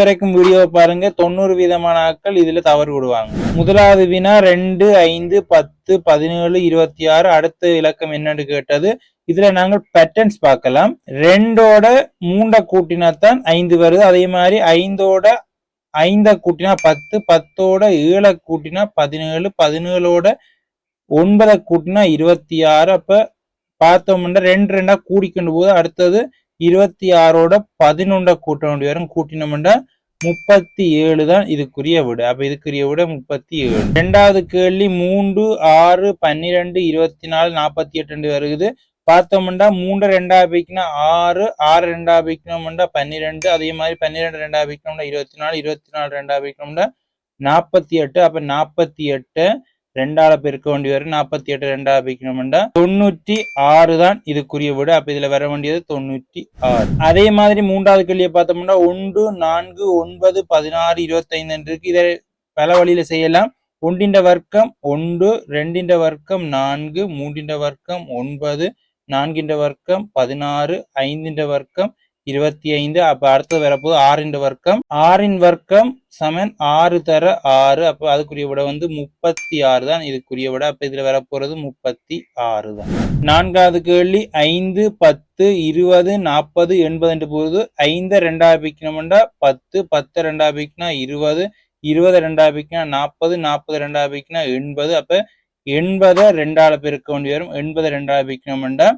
வரைக்கும் வீடியோ பாருங்க. 90% ஆட்கள் இதுல தவறு விடுவாங்க. முதலாவது வினா 2, 5, 10, 17, 26. அடுத்த இலக்கம் என்னன்னு கேட்டது. இதுல நாங்கள் பேட்டர்ன்ஸ் பார்க்கலாம். 2ஓட 3 கூட்டினாத்தான் 5 வருது. அதே மாதிரி 5ஓட 5 கூட்டினா 10, 10ஓட 7 கூட்டினா 17, 17ஓட 9 கூட்டினா 26. அப்ப பார்த்தோம்னா 2 2 கூடிக்கொண்டு போது அடுத்தது 26ஓட 11 கூட்ட வேண்டி வரும். கூட்டினோம்னா 37 தான் இதுக்குரிய விட. அப்ப இதுக்குரிய விட 37. இரண்டாவது கேள்வி 3, 6, 12, 24, 48 வருது. பார்த்தோம்னா 3 2 பிரிக்கணும் 6, 6 2 பிரிக்கணும்னா 12. அதே மாதிரி 12 2 பிரிக்கணும்னா 24, 24 2 பிரிக்கணும்னா 48. அப்ப 48 2ஆல பெருக்க வேண்டி வரும். 48 2 பிரிக்கணும்னா 96 தான் இதுக்குரிய விட. அப்ப இதுல வர வேண்டியது 96. அதே மாதிரி மூன்றாவது கேள்வியை பார்த்தோம்னா 1, 4, 9, 16, 25 இருக்கு. இதை பல வழியில செய்யலாம். 1 வர்க்கம் 1, 2 வர்க்கம் 4, 3 வர்க்கம் 9, 4 வர்க்கம் 16, 5 வர்க்கம் 25. அப்ப அடுத்தது வரப்போது 6 வர்க்கம். 6 வர்க்கம் சமன் 6 தர 6. அப்ப அதுக்குரிய விட 36 தான் இதுக்குரிய விட. அப்ப இதுல வரப்போறது 36 தான். நான்காவது கேள்வி 5, 10, 20, 40, 80 என்று போகுது. 5 2 பிரிக்கணும்னா 10, 10 2 பிரிக்கணும் 20, 20 2 பிரிக்கணும் 40, 40 2 பிரிக்கணும் 80. அப்ப 80 2ஆல பெருக்க வேண்டி வரும். 80 2 பிரிக்கணும்னா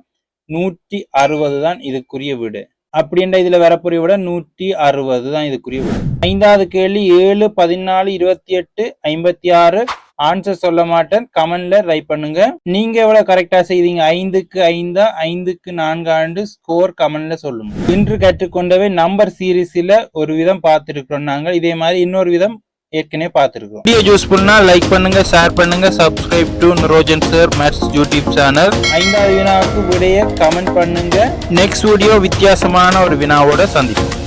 160 தான் இதுக்குரிய விட. அப்படின்ற இதுல வரப்புரிய விட 160 தான் இதுக்குரிய விட. ஐந்தாவது கேள்வி 7, 14, 28, 56. ஆன்சர் சொல்ல மாட்டேன். கமெண்ட்ல ரைட் பண்ணுங்க. நீங்க எவ்வளவு கரெக்டா செய்தீங்க? 5க்கு 5, 5க்கு 4 ஸ்கோர் கமெண்ட்ல சொல்லுங்க. இன்று கற்றுக்கொண்டவை நம்பர் சீரீஸ்ல ஒரு விதம் பார்த்திருக்கிறோம் நாங்கள். இதே மாதிரி இன்னொரு விதம் ஏற்கனவே பார்த்திருக்கோம். வீடியோ யூஸ்ஃபுல்னா லைக் பண்ணுங்க, ஷேர் பண்ணுங்க, subscribe to Nirojan sir maths YouTube channel. 5வது வினாவுக்கு விடைய கமெண்ட் பண்ணுங்க. நெக்ஸ்ட் வீடியோ வித்தியாசமான ஒரு வினாவோட சந்திப்போம்.